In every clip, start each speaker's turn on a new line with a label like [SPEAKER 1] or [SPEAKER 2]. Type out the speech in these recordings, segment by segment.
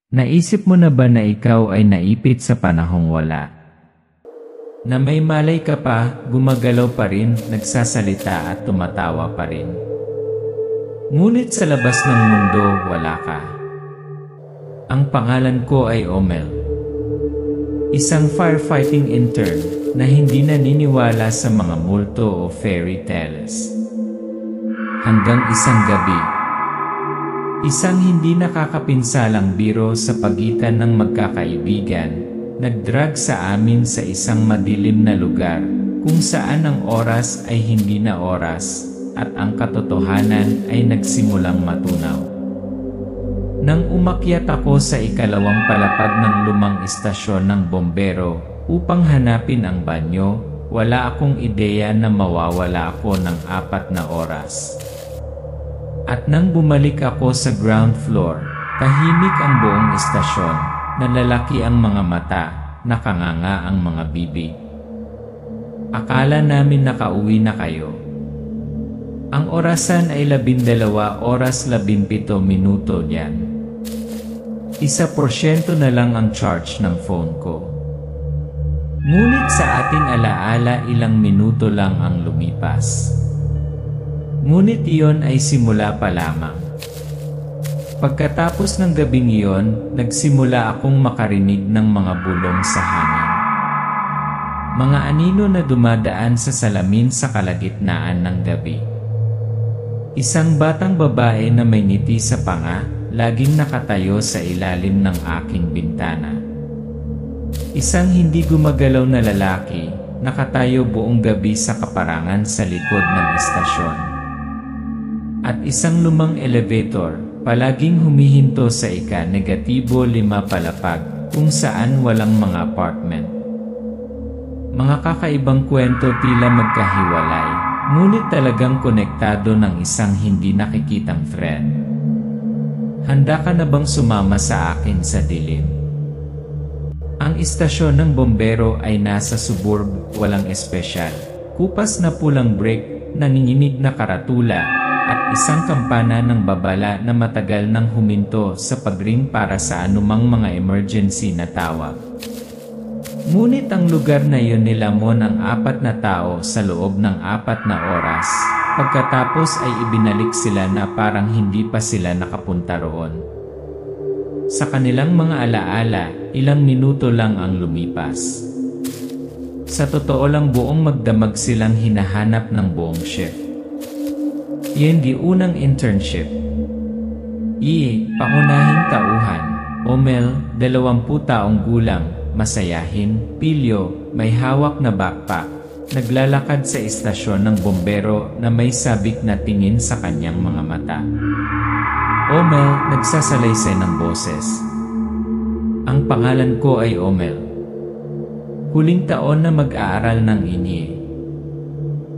[SPEAKER 1] Naisip mo na ba na ikaw ay naipit sa panahong wala? Na may malay ka pa, gumagalaw pa rin, nagsasalita at tumatawa pa rin. Ngunit sa labas ng mundo, wala ka. Ang pangalan ko ay Omel. Isang firefighting intern na hindi naniniwala sa mga multo o fairy tales. Hanggang isang gabi, isang hindi nakakapinsalang biro sa pagitan ng magkakaibigan, nagdrag sa amin sa isang madilim na lugar, kung saan ang oras ay hindi na oras, at ang katotohanan ay nagsimulang matunaw. Nang umakyat ako sa ikalawang palapag ng lumang istasyon ng bombero upang hanapin ang banyo, wala akong ideya na mawawala ako ng 4 na oras. At nang bumalik ako sa ground floor, tahimik ang buong istasyon, nalalaki ang mga mata, nakanganga ang mga bibig. Akala namin nakauwi na kayo. Ang orasan ay 12 oras 17 minuto yan. 1% na lang ang charge ng phone ko. Ngunit sa ating alaala ilang minuto lang ang lumipas. Ngunit iyon ay simula pa lamang. Pagkatapos ng gabing iyon, nagsimula akong makarinig ng mga bulong sa hangin. Mga anino na dumadaan sa salamin sa kalagitnaan ng gabi. Isang batang babae na may ngiti sa panga, laging nakatayo sa ilalim ng aking bintana. Isang hindi gumagalaw na lalaki, nakatayo buong gabi sa kaparangan sa likod ng istasyon. At isang lumang elevator, palaging humihinto sa ika-5 palapag, kung saan walang mga apartment. Mga kakaibang kwento tila magkahiwalay, ngunit talagang konektado ng isang hindi nakikitang thread. Handa ka na bang sumama sa akin sa dilim? Ang istasyon ng bombero ay nasa suburb, walang espesyal. Kupas na pulang brick, nanginginig na karatula, at isang kampana ng babala na matagal nang huminto sa pagring para sa anumang mga emergency na tawag. Ngunit ang lugar na iyon nilamon ang 4 na tao sa loob ng 4 na oras, pagkatapos ay ibinalik sila na parang hindi pa sila nakapunta roon. Sa kanilang mga alaala, ilang minuto lang ang lumipas. Sa totoo lang buong magdamag silang hinahanap ng buong shift. Iyan di unang internship. Pangunahing tauhan, Omel, 20 taong gulang, masayahin, pilyo, may hawak na backpack, naglalakad sa istasyon ng bombero na may sabik na tingin sa kanyang mga mata. Omel, nagsasalaysay ng boses. Ang pangalan ko ay Omel. Huling taon na mag-aaral ng inye.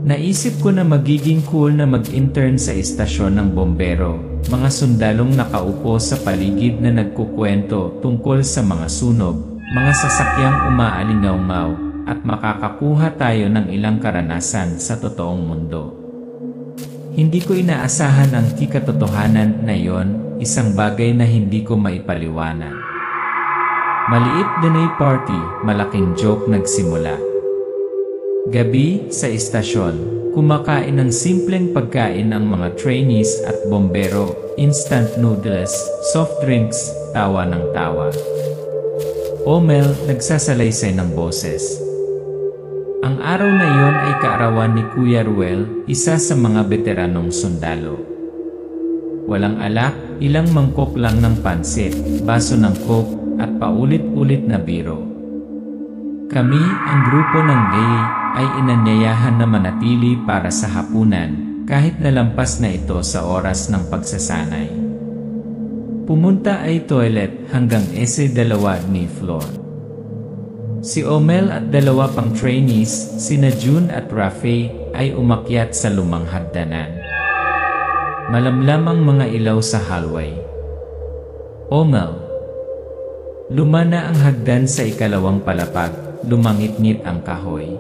[SPEAKER 1] Naisip ko na magiging cool na mag-intern sa istasyon ng bombero, mga sundalong nakaupo sa paligid na nagkukwento tungkol sa mga sunog, mga sasakyang umaalingaw-ngaw, at makakakuha tayo ng ilang karanasan sa totoong mundo. Hindi ko inaasahan ang katotohanan na iyon, isang bagay na hindi ko maipaliwanag. Maliit din ay party, malaking joke nagsimula. Gabi sa istasyon, kumakain ng simpleng pagkain ang mga trainees at bombero, instant noodles, soft drinks, tawa ng tawa. Omel, nagsasalaysay ng boses. Ang araw na iyon ay kaarawan ni Kuya Ruel, isa sa mga veteranong sundalo. Walang alak, ilang mangkok lang ng pansit, baso ng coke, at paulit-ulit na biro. Kami, ang grupo ng gay, ay inanyayahan na manatili para sa hapunan, kahit nalampas na ito sa oras ng pagsasanay. Pumunta ay toilet hanggang S2 ni floor. Si Omel at 2 pang trainees, sina June at Rafe, ay umakyat sa lumang hagdanan. Malamlam ang mga ilaw sa hallway. Omel. Lumana ang hagdan sa ikalawang palapag, lumangit-ngit ang kahoy.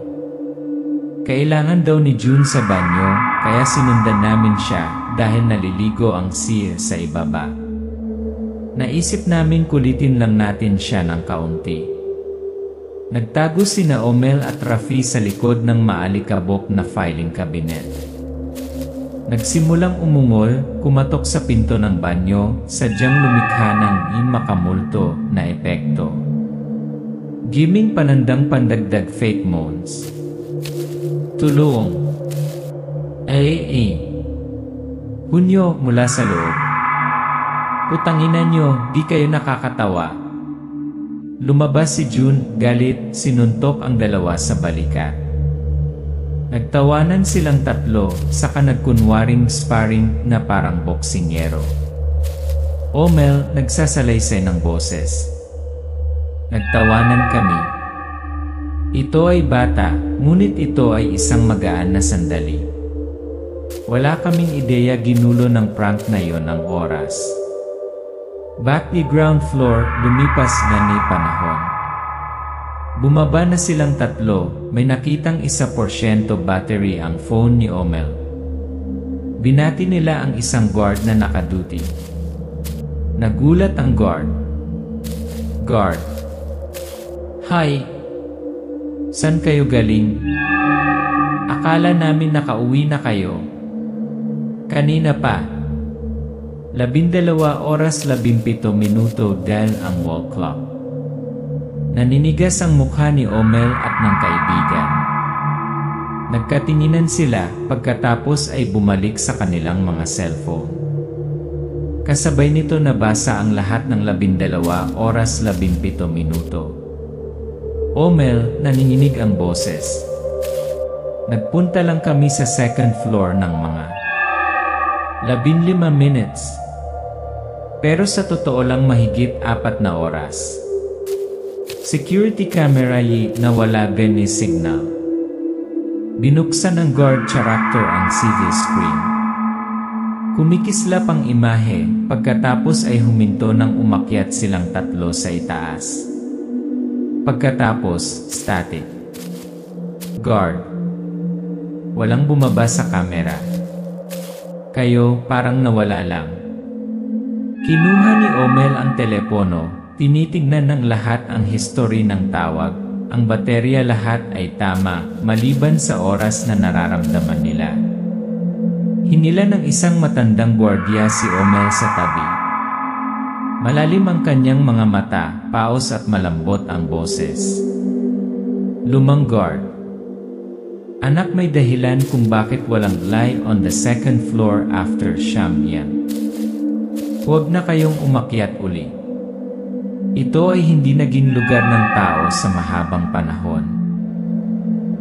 [SPEAKER 1] Kailangan daw ni June sa banyo, kaya sinundan namin siya dahil naliligo ang siya sa ibaba. Naisip namin kulitin lang natin siya ng kaunti. Nagtago sina Omel at Rafi sa likod ng maalikabok na filing cabinet. Nagsimulang umungol, kumatok sa pinto ng banyo, sadyang lumikha ng makamulto na epekto. Giming panandang pandagdag fake moans. Tulong! Hunyo mula sa loob. Putanginan nyo, di kayo nakakatawa. Lumabas si June, galit, sinuntok ang dalawa sa balikat. Nagtawanan silang tatlo, saka nagkunwaring sparring na parang boksingero. Omel nagsasalaysay ng boses. Nagtawanan kami. Ito ay bata, ngunit ito ay isang magaan na sandali. Wala kaming ideya ginulo ng prank na yon ang oras. Back the ground floor, lumipas na ni panahon. Bumaba na silang tatlo, may nakitang 1% battery ang phone ni Omel. Binati nila ang isang guard na nakaduty. Nagulat ang guard. Guard. Hi. San kayo galing? Akala namin nakauwi na kayo. Kanina pa. 12:17 dahil ang wall clock. Naninigas ang mukha ni Omel at ng kaibigan. Nagkatinginan sila pagkatapos ay bumalik sa kanilang mga cellphone. Kasabay nito nabasa ang lahat ng 12:17. Omel, nanginginig ang boses. Nagpunta lang kami sa second floor ng mga 15 minutes. Pero sa totoo lang mahigit 4 na oras. Security camera yi nawala ni signal. Binuksan ng guard character ang CV screen. Kumikislap ang imahe, pagkatapos ay huminto nang umakyat silang tatlo sa itaas. Pagkatapos, static. Guard. Walang bumaba sa camera. Kayo parang nawala lang. Kinuha ni Omel ang telepono, tinitignan ng lahat ang history ng tawag. Ang baterya lahat ay tama, maliban sa oras na nararamdaman nila. Hinila ng isang matandang gwardiya si Omel sa tabi. Malalim ang kanyang mga mata, paos at malambot ang boses. Lumang guard. Anak, may dahilan kung bakit walang lie on the second floor after Siyam yan. Huwag na kayong umakyat uli. Ito ay hindi naging lugar ng tao sa mahabang panahon.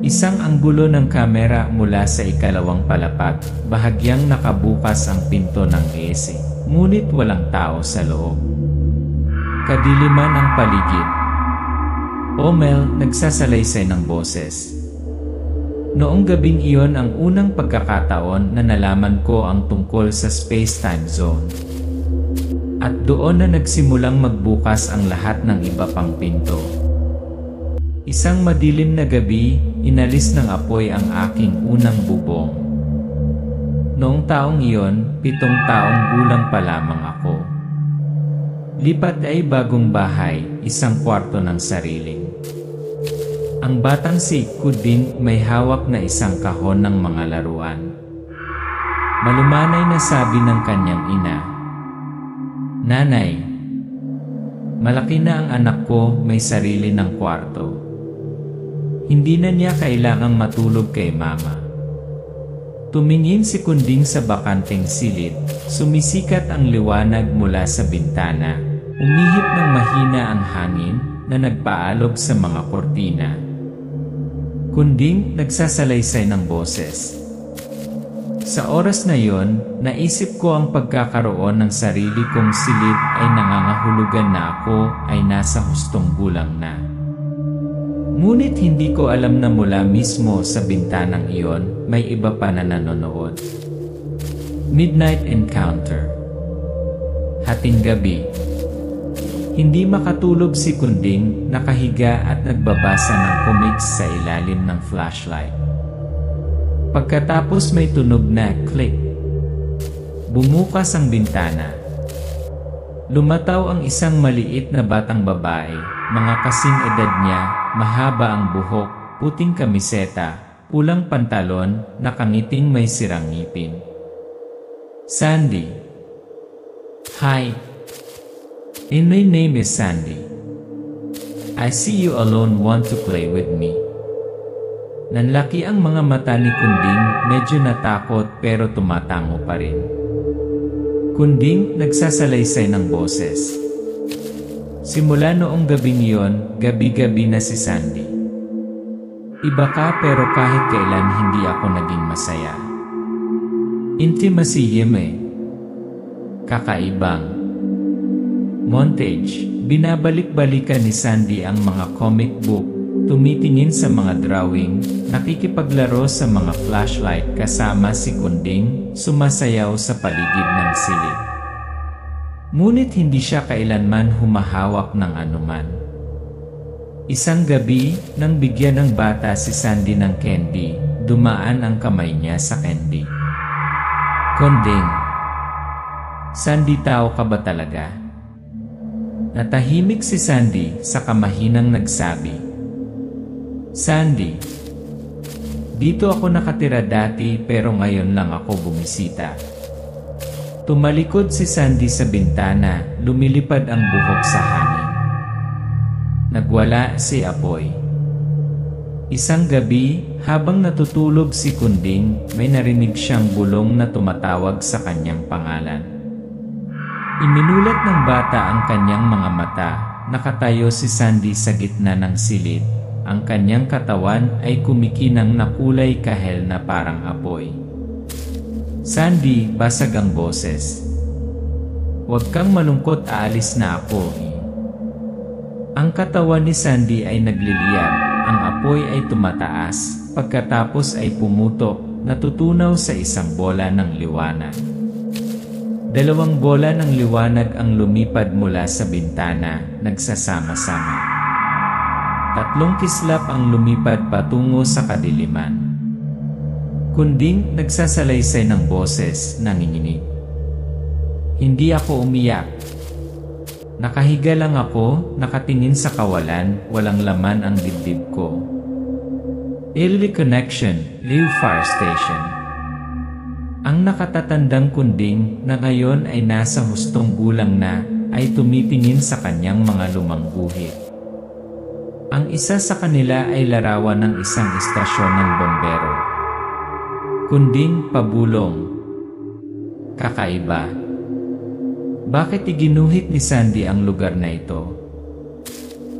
[SPEAKER 1] Isang anggulo ng kamera mula sa ikalawang palapag, bahagyang nakabukas ang pinto ng AC, ngunit walang tao sa loob. Kadiliman ang paligid. Omel nagsasalaysay ng boses. Noong gabing iyon ang unang pagkakataon na nalaman ko ang tungkol sa space-time zone. At doon na nagsimulang magbukas ang lahat ng iba pang pinto. Isang madilim na gabi, inalis ng apoy ang aking unang bubong. Noong taong iyon, 7 taong gulang pa lamang ako. Lipat ay bagong bahay, 1 kwarto ng sariling. Ang batang si Kuding may hawak na isang kahon ng mga laruan. Malumanay na sabi ng kanyang ina, "Nanay, malaki na ang anak ko, may sarili ng kwarto. Hindi na niya kailangang matulog kay mama." Tumingin si Kunding sa bakanteng silid, sumisikat ang liwanag mula sa bintana, umihip ng mahina ang hangin na nagpaalog sa mga kortina. Kunding nagsasalaysay ng boses. Sa oras na yon, naisip ko ang pagkakaroon ng sarili kong silid ay nangangahulugan na ako ay nasa hustong gulang na. Ngunit hindi ko alam na mula mismo sa bintanang iyon, may iba pa na nanonood. Midnight Encounter. Hating gabi. Hindi makatulog si Kunding, nakahiga at nagbabasa ng comics sa ilalim ng flashlight. Pagkatapos may tunog na click. Bumukas ang bintana. Lumataw ang isang maliit na batang babae, mga kasing edad niya, mahaba ang buhok, puting kamiseta, pulang pantalon, nakangiting may sirang ngipin. Sandy. Hi. And my name is Sandy. I see you alone want to play with me. Nanlaki ang mga mata ni Kunding, medyo natakot pero tumatango pa rin. Kunding nagsasalaysay ng boses. Simula noong gabing iyon, gabi-gabi na si Sandy. Iba ka pero kahit kailan hindi ako naging masaya. Intimacy Yeme. Kakaibang. Montage. Binabalik-balikan ni Sandy ang mga comic book, tumitingin sa mga drawing, nakikipaglaro sa mga flashlight kasama si Kunding, sumasayaw sa paligid ng silid. Ngunit hindi siya kailanman humahawak ng anuman. Isang gabi, nang bigyan ng bata si Sandy ng candy, dumaan ang kamay niya sa candy. Kunding. Sandy, tao ka ba talaga? Natahimik si Sandy sa kamahinang nagsabi. Sandy, dito ako nakatira dati pero ngayon lang ako bumisita. Tumalikod si Sandy sa bintana, lumilipad ang buhok sa hangin. Nagwala si Apoy. Isang gabi, habang natutulog si Kunding, may narinig siyang bulong na tumatawag sa kanyang pangalan. Iminulat ng bata ang kanyang mga mata, nakatayo si Sandy sa gitna ng silid. Ang kanyang katawan ay kumikinang na kulay kahel na parang apoy. Sandy, basag ang boses. Huwag kang malungkot, aalis na ako. Ang katawan ni Sandy ay nagliliyab, ang apoy ay tumataas, pagkatapos ay pumutok, natutunaw sa isang bola ng liwanag. 2 bola ng liwanag ang lumipad mula sa bintana, nagsasama-sama. 3 kislap ang lumipad patungo sa kadiliman. Kunding nagsasalaysay ng boses, nanginginig. Hindi ako umiyak. Nakahiga lang ako, nakatingin sa kawalan, walang laman ang dibdib ko. Early Connection, Liu Fire Station. Ang nakatatandang Kunding na ngayon ay nasa hustong gulang na ay tumitingin sa kanyang mga lumang guhit. Ang isa sa kanila ay larawan ng isang istasyon ng bombero. Kunding, pabulong. Kakaiba. Bakit iginuhit ni Sandy ang lugar na ito?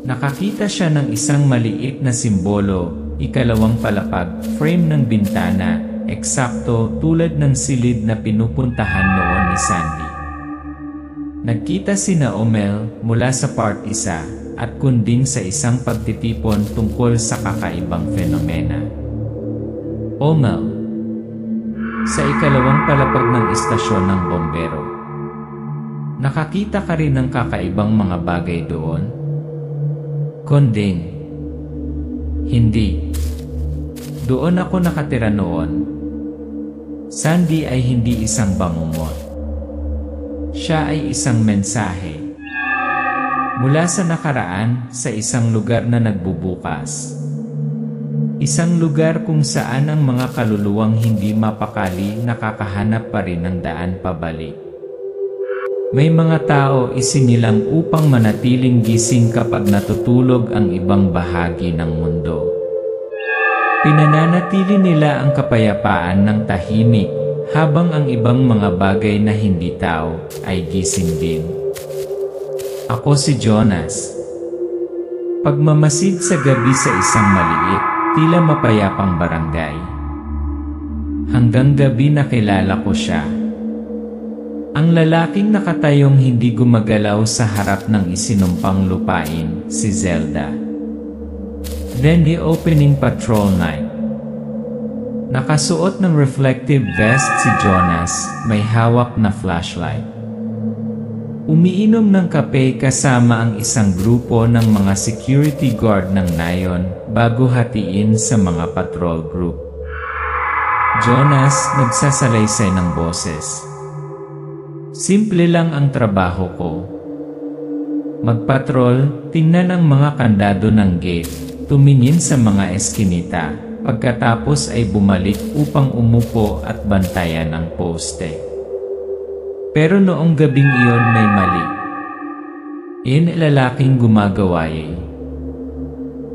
[SPEAKER 1] Nakakita siya ng isang maliit na simbolo, 2 palapag, frame ng bintana, eksakto tulad ng silid na pinupuntahan noon ni Sandy. Nagkita sina Omel mula sa part 1 at Kunding sa isang pagtitipon tungkol sa kakaibang fenomena. Omel. Sa 2 palapag ng istasyon ng bombero. Nakakita ka rin ng kakaibang mga bagay doon? Kunding. Hindi. Doon ako nakatira noon. Sandy ay hindi isang bangungot. Siya ay isang mensahe. Mula sa nakaraan, sa isang lugar na nagbubukas. Isang lugar kung saan ang mga kaluluwang hindi mapakali nakakahanap pa rin ng daan pabalik. May mga tao isinilang upang manatiling gising kapag natutulog ang ibang bahagi ng mundo. Pinananatili nila ang kapayapaan ng tahimik, habang ang ibang mga bagay na hindi tao ay gising din. Ako si Jonas. Pagmamasid sa gabi sa isang maliit, tila mapayapang barangay. Hanggang gabi nakilala ko siya. Ang lalaking nakatayong hindi gumagalaw sa harap ng isinumpang lupain, si Zelda. Then the opening patrol night. Nakasuot ng reflective vest si Jonas, may hawak na flashlight. Umiinom ng kape kasama ang isang grupo ng mga security guard ng nayon bago hatiin sa mga patrol group. Jonas nagsasalaysay ng boses. Simple lang ang trabaho ko, Magpatrol, tingnan ang mga kandado ng gate, tumingin sa mga eskinita, pagkatapos ay bumalik upang umupo at bantayan ang poste. Pero noong gabing iyon may mali. Lalaking gumagawaye.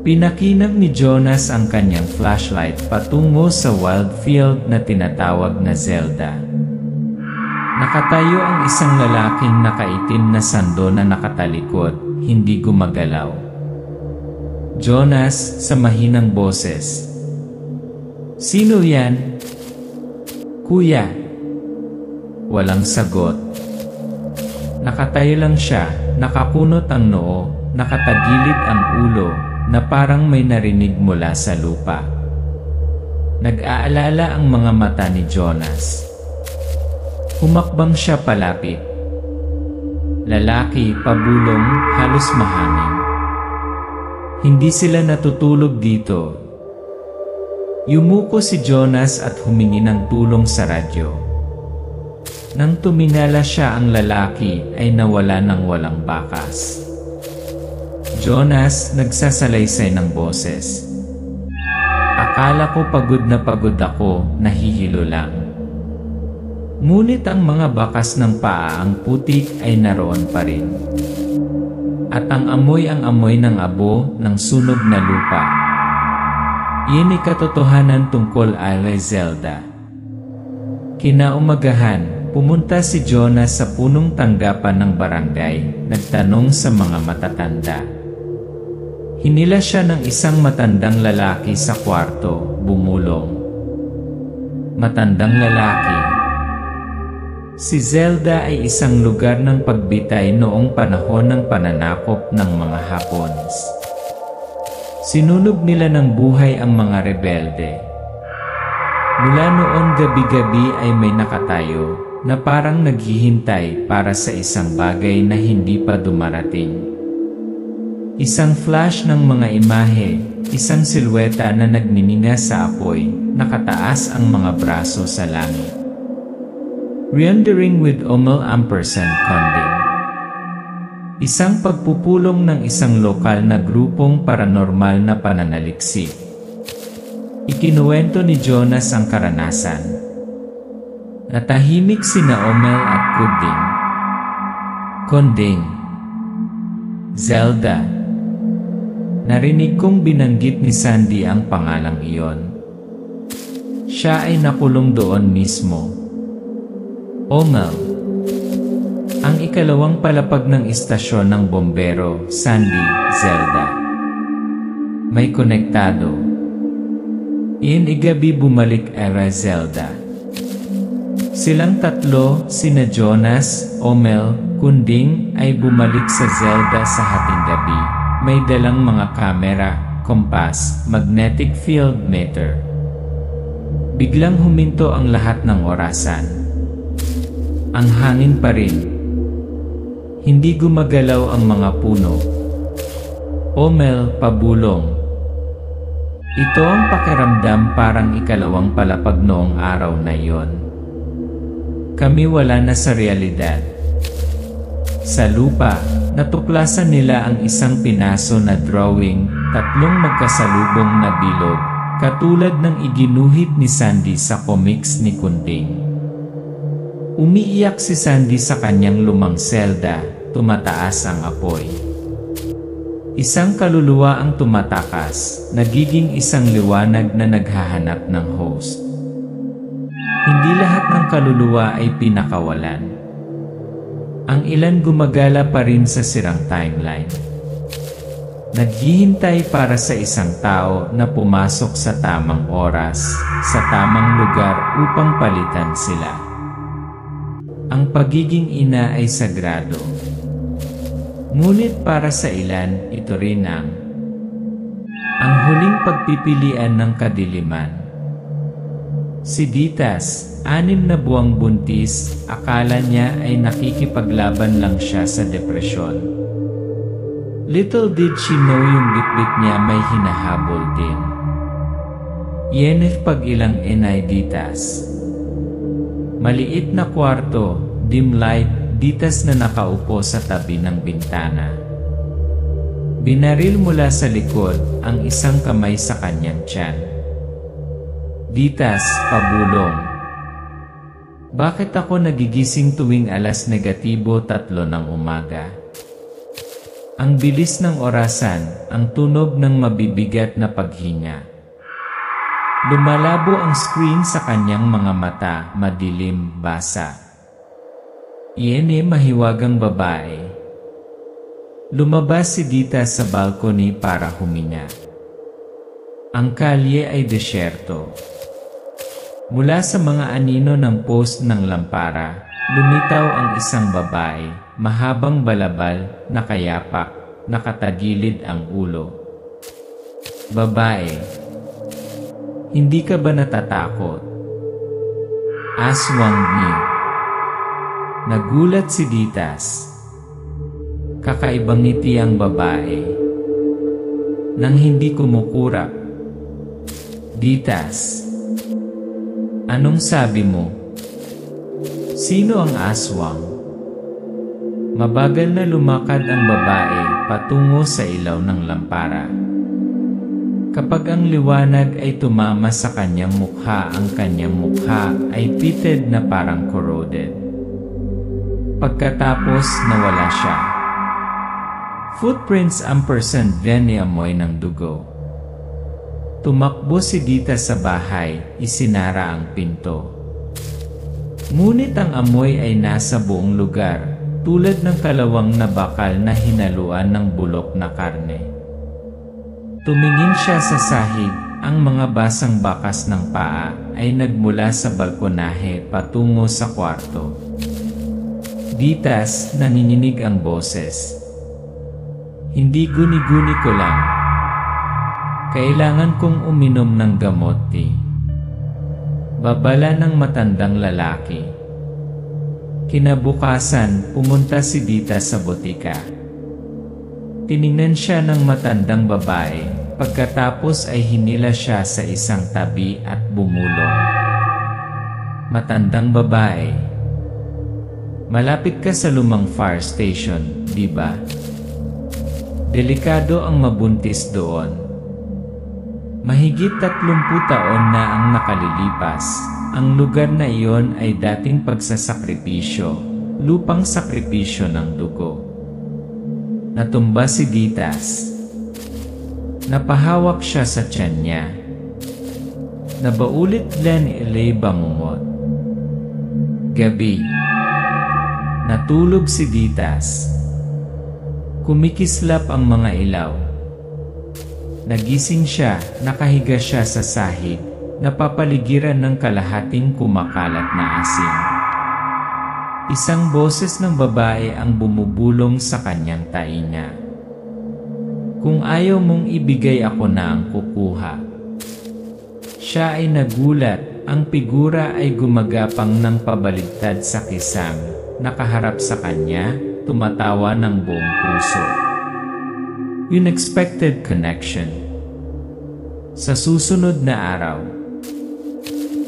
[SPEAKER 1] Pinakinang ni Jonas ang kanyang flashlight patungo sa wildfield na tinatawag na Zelda. Nakatayo ang isang lalaking nakaitim na sando na nakatalikod, hindi gumagalaw. Jonas, sa mahinang boses. "Sino yan?" "Kuya." Walang sagot. Nakatayo lang siya, nakakunot ang noo, nakatagilid ang ulo, na parang may narinig mula sa lupa. Nag-aalala ang mga mata ni Jonas. Humakbang siya palapit. Lalaki, pabulong, halos mahangin. Hindi sila natutulog dito. Yumuko si Jonas at humingi ng tulong sa radyo. Nang tumingala siya, ang lalaki ay nawala ng walang bakas. Jonas, nagsasalaysay ng boses. "Akala ko pagod na pagod ako, nahihilo lang." Ngunit ang mga bakas ng paa ang putik ay naroon pa rin. At ang amoy ng abo ng sunog na lupa. Iyan ay katotohanan tungkol kay Zelda. Kinaumagahan, pumunta si Jonas sa punong tanggapan ng barangay, nagtanong sa mga matatanda. Hinila siya ng isang matandang lalaki sa kwarto, bumulong. Matandang lalaki. Si Zelda ay isang lugar ng pagbitay noong panahon ng pananakop ng mga Hapons. Sinunog nila ng buhay ang mga rebelde. Mula noon gabi-gabi ay may nakatayo na parang naghihintay para sa isang bagay na hindi pa dumarating. Isang flash ng mga imahe, isang silweta na nagnininga sa apoy, nakataas ang mga braso sa langit. Rendering with Omel ampersand Konding. Isang pagpupulong ng isang lokal na grupong paranormal na pananaliksik. Ikinuwento ni Jonas ang karanasan. Natahimik sina Omel at Konding. Zelda. Narinig kong binanggit ni Sandy ang pangalang iyon. Siya ay nakulong doon mismo. Omel. Ang ikalawang palapag ng istasyon ng bombero, Sandy, Zelda. May konektado. Igabi bumalik era Zelda. Silang tatlo, sina Jonas, Omel, Konding ay bumalik sa Zelda sa hating gabi. May dalang mga kamera, kompas, magnetic field meter. Biglang huminto ang lahat ng orasan. Ang hangin pa rin. Hindi gumagalaw ang mga puno. Omel, pabulong. Ito ang pakiramdam parang ikalawang palapag noong araw na iyon. Kami wala na sa realidad. Sa lupa, natuklasan nila ang isang pinaso na drawing, tatlong magkasalubong na bilog, katulad ng iginuhit ni Sandy sa comics ni Konding. Umiiyak si Sandy sa kanyang lumang selda, tumataas ang apoy. Isang kaluluwa ang tumatakas, nagiging isang liwanag na naghahanap ng host. Hindi lahat ng kaluluwa ay pinakawalan. Ang ilan gumagala pa rin sa sirang timeline. Naghihintay para sa isang tao na pumasok sa tamang oras, sa tamang lugar upang palitan sila. Ang pagiging ina ay sagrado. Ngunit para sa ilan, ito rin ang huling pagpipilian ng kadiliman. Si Ditas, 6 na buwang buntis, akala niya ay nakikipaglaban lang siya sa depresyon. Little did she know yung bitbit niya may hinahabol din. Yenef pag-ilang enay Ditas. Maliit na kwarto, dim light, Ditas na nakaupo sa tabi ng bintana. Binaril mula sa likod ang isang kamay sa kanyang tiyan. Ditas, pabulong. Bakit ako nagigising tuwing alas negatibo 3 ng umaga? Ang bilis ng orasan, ang tunog ng mabibigat na paghinga. Lumalabo ang screen sa kanyang mga mata, madilim, basa. Iyan mahiwagang babae. Lumabas si Dita sa balcony para huminga. Ang kalye ay desyerto. Mula sa mga anino ng post ng lampara, lumitaw ang isang babae, mahabang balabal, nakayapak, nakatagilid ang ulo. Babae, hindi ka ba natatakot? Aswang ni. Nagulat si Ditas. Kakaibang ngiti ang babae. Nang hindi kumukurap. Ditas, anong sabi mo? Sino ang aswang? Mabagal na lumakad ang babae patungo sa ilaw ng lampara. Kapag ang liwanag ay tumama sa kanyang mukha, ang kanyang mukha ay pitted na parang corroded. Pagkatapos nawala siya. Footprints & amoy ng dugo. Tumakbo si Dita sa bahay, isinara ang pinto. Ngunit ang amoy ay nasa buong lugar, tulad ng kalawang na bakal na hinaluan ng bulok na karne. Tumingin siya sa sahig, ang mga basang bakas ng paa ay nagmula sa balkonahe patungo sa kwarto. Ditas, nanginginig ang boses. Hindi guni-guni ko lang. Kailangan kong uminom ng gamot, Babala ng matandang lalaki. Kinabukasan, pumunta si Dita sa botika. Tiningnan siya ng matandang babae, pagkatapos ay hinila siya sa isang tabi at bumulong. Matandang babae. Malapit ka sa lumang fire station, di ba? Delikado ang mabuntis doon. Mahigit 30 taon na ang nakalilipas. Ang lugar na iyon ay dating pagsasakripisyo, lupang sakripisyo ng dugo. Natumba si Ditas. Napahawak siya sa tiyan niya. Nabaulit lang ilay bangungot. Gabi. Natulog si Ditas. Kumikislap ang mga ilaw. Nagising siya, nakahiga siya sa sahig, napapaligiran ng kalahating kumakalat na asin. Isang boses ng babae ang bumubulong sa kanyang tainga. Kung ayaw mong ibigay, ako na ang kukuha. Siya ay nagulat, ang figura ay gumagapang ng pabaligtad sa kisam, nakaharap sa kanya, tumatawa ng buong puso. Unexpected connection. Sa susunod na araw,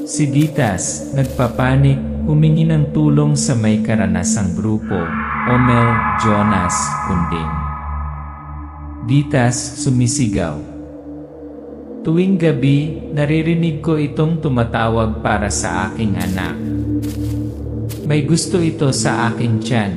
[SPEAKER 1] si Ditas, nagpapanik, humingi ng tulong sa may karanasang grupo, Omel, Jonas, Kunding. Ditas, sumisigaw. Tuwing gabi, naririnig ko itong tumatawag para sa aking anak. May gusto ito sa aking tiyan.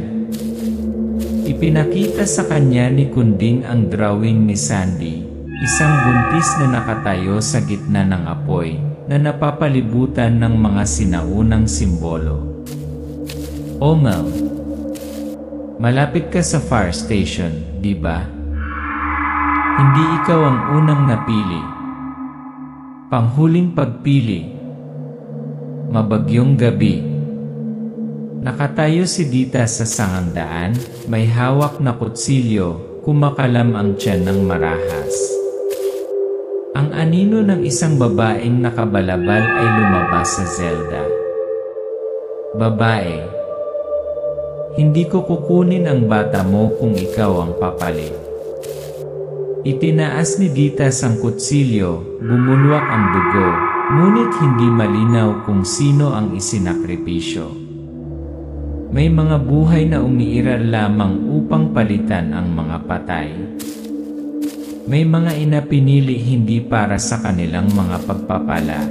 [SPEAKER 1] Ipinakita sa kanya ni Kunding ang drawing ni Sandy, isang buntis na nakatayo sa gitna ng apoy, na napapalibutan ng mga sinaunang simbolo. Omel, malapit ka sa fire station, di ba? Hindi ikaw ang unang napili. Panghuling pagpili. Mabagyong gabi. Nakatayo si Dita sa sangandaan, may hawak na kutsilyo, kumakalam ang tiyan ng marahas. Ang anino ng isang babaeng nakabalabal ay lumabas sa Zelda. Babae, hindi ko kukunin ang bata mo kung ikaw ang papalit. Itinaas ni Dita ang kutsilyo, bumulwak ang dugo, ngunit hindi malinaw kung sino ang isinakripisyo. May mga buhay na umiiral lamang upang palitan ang mga patay. May mga ina pinili hindi para sa kanilang mga pagpapala,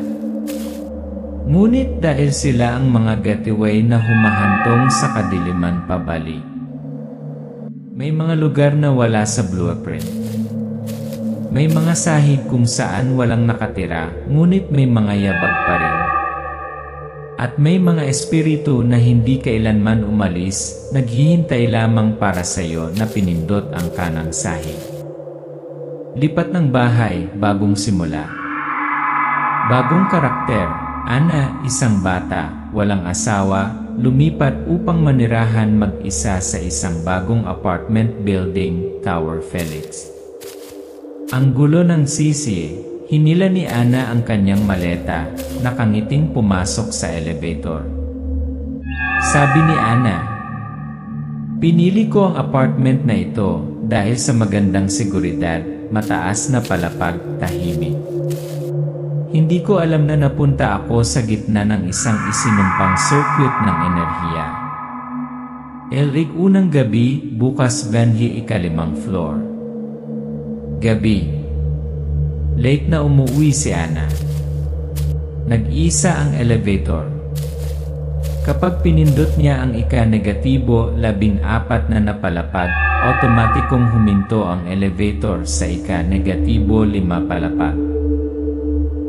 [SPEAKER 1] ngunit dahil sila ang mga gatiway na humahantong sa kadiliman pabalik. May mga lugar na wala sa blueprint. May mga sahig kung saan walang nakatira, ngunit may mga yabag pa rin. At may mga espiritu na hindi kailanman umalis, naghihintay lamang para sa iyo na pinindot ang kanang sahig. Lipat ng bahay, bagong simula. Bagong karakter. Ana, isang bata, walang asawa, lumipat upang manirahan mag-isa sa isang bagong apartment building, Tower Felix. Ang gulo ng sisi, hinila ni Ana ang kanyang maleta, nakangiting pumasok sa elevator. Sabi ni Ana, "Pinili ko ang apartment na ito dahil sa magandang seguridad, mataas na palapag, tahimik. Hindi ko alam na napunta ako sa gitna ng isang isinumpang circuit ng enerhiya. Elrig unang gabi, bukas Benhi ikalimang floor. Gabi. Late na umuwi si Ana. Nag-isa ang elevator. Kapag pinindot niya ang ika-negatibo 14 na napalapag, automatikong huminto ang elevator sa ika-negatibo 5 palapag.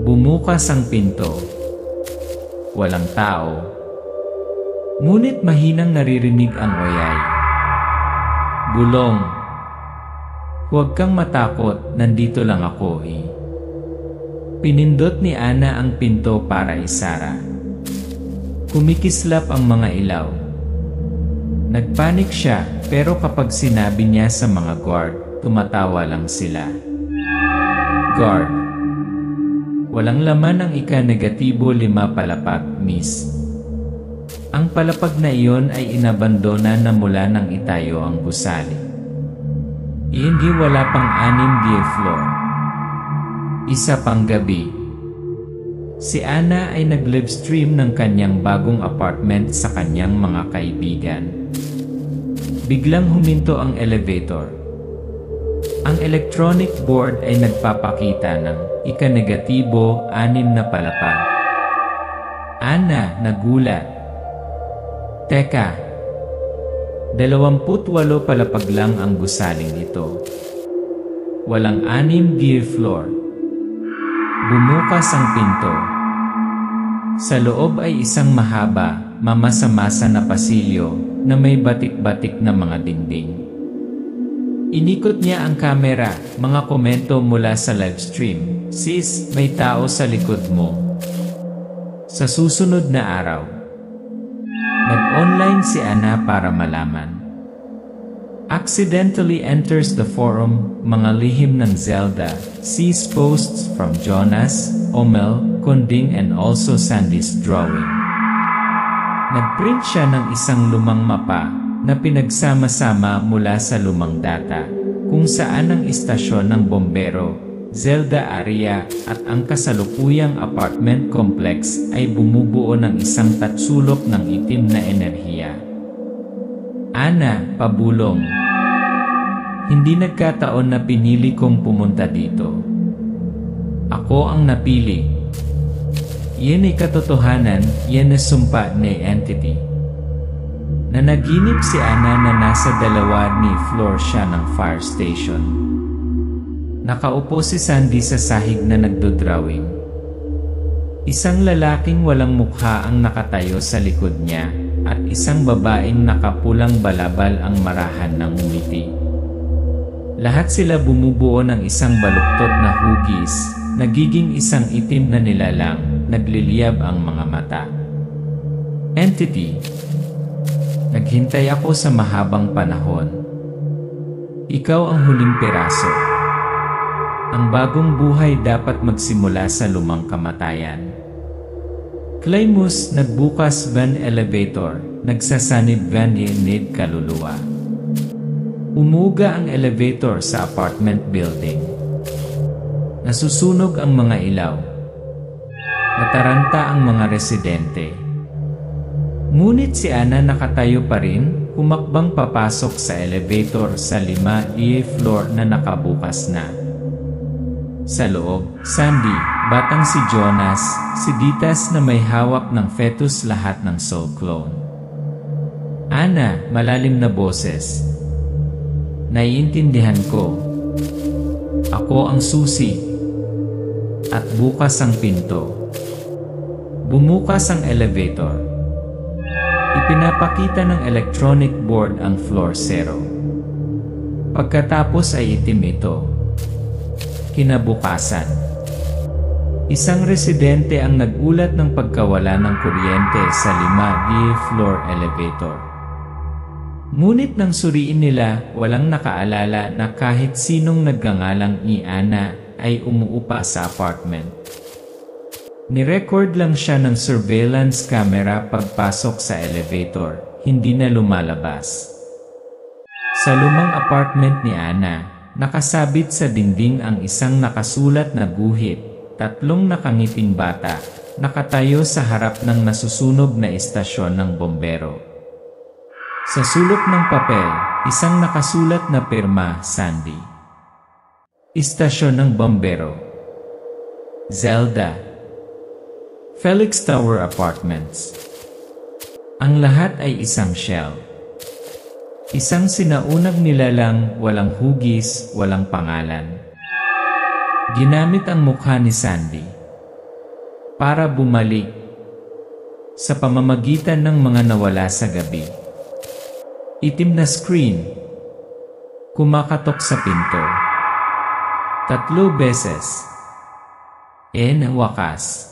[SPEAKER 1] Bumukas ang pinto. Walang tao. Ngunit mahinang naririnig ang oyay. Bulong. "Huwag kang matakot, nandito lang ako eh." Pinindot ni Ana ang pinto para isara. Kumikislap ang mga ilaw. Nagpanik siya, pero kapag sinabi niya sa mga guard, tumatawa lang sila. "Guard. Walang laman ang ika-negatibo 5 palapag, miss." Ang palapag na iyon ay inabandona na mula nang itayo ang gusali. Hindi wala pang 6 floor. Isa pang gabi. Si Ana ay nag-livestream ng kanyang bagong apartment sa kanyang mga kaibigan. Biglang huminto ang elevator. Ang electronic board ay nagpapakita ng ika-negatibo 6 na palapag. Ana, nagulat. Teka, 28 palapag lang ang gusaling ito. Walang 6 floor. Bumukas ang pinto. Sa loob ay isang mahaba, mamasa-masa na pasilyo na may batik-batik na mga dingding. Inikot niya ang kamera, mga komento mula sa livestream. "Sis, may tao sa likod mo." Sa susunod na araw, nag-online si Ana para malaman. Accidentally enters the forum, mga lihim ng Zelda, sees posts from Jonas, Omel, Kunding and also Sandy's drawing. Nagprint siya ng isang lumang mapa na pinagsama-sama mula sa lumang data, kung saan ang istasyon ng bombero, Zelda area at ang kasalukuyang apartment complex ay bumubuo ng isang tatsulok ng itim na enerhiya. Ana, pabulong. Hindi nagkataon na pinili kong pumunta dito. Ako ang napili. Yan ay katotohanan, yan na sumpa ni entity. Nanaginip si Ana na nasa 2 floor siya ng fire station. Nakaupo si Sandy sa sahig na nagdodrawing. Isang lalaking walang mukha ang nakatayo sa likod niya at isang babaeng nakapulang balabal ang marahan ng ngumiti. Lahat sila bumubuo ng isang baluktot na hugis, nagiging isang itim na nilalang, nagliliyab ang mga mata. Entity. Naghintay ako sa mahabang panahon. Ikaw ang huling piraso. Ang bagong buhay dapat magsimula sa lumang kamatayan. Claymus, nagbukas van elevator, nagsasanib van need kaluluwa. Umuga ang elevator sa apartment building. Nasusunog ang mga ilaw. Nataranta ang mga residente. Ngunit si Ana nakatayo pa rin, humakbang papasok sa elevator sa 5 floor na nakabukas na. Sa loob, Sandy, batang si Jonas, si Ditas na may hawak ng fetus lahat ng soul clone. Ana, malalim na boses. Naiintindihan ko. Ako ang susi. At bukas ang pinto. Bumukas ang elevator. Ipinapakita ng electronic board ang floor 0. Pagkatapos ay itim ito. Kinabukasan. Isang residente ang nagulat ng pagkawala ng kuryente sa 5th floor elevator. Ngunit nang suriin nila, walang nakaalala na kahit sinong nagngangalang Ana ay umuupa sa apartment. Nirecord lang siya ng surveillance camera pagpasok sa elevator, hindi na lumalabas. Sa lumang apartment ni Ana, nakasabit sa dingding ang isang nakasulat na guhit, 3 nakangiting bata, nakatayo sa harap ng nasusunog na istasyon ng bombero. Sa sulok ng papel, isang nakasulat na pirma, Sandy. Istasyon ng bombero. Zelda. Felix Tower Apartments. Ang lahat ay isang shell. Isang sinaunang nilalang, walang hugis, walang pangalan. Ginamit ang mukha ni Sandy para bumalik sa pamamagitan ng mga nawala sa gabi. Itim na screen. Kumakatok sa pinto. 3 beses. Wakas.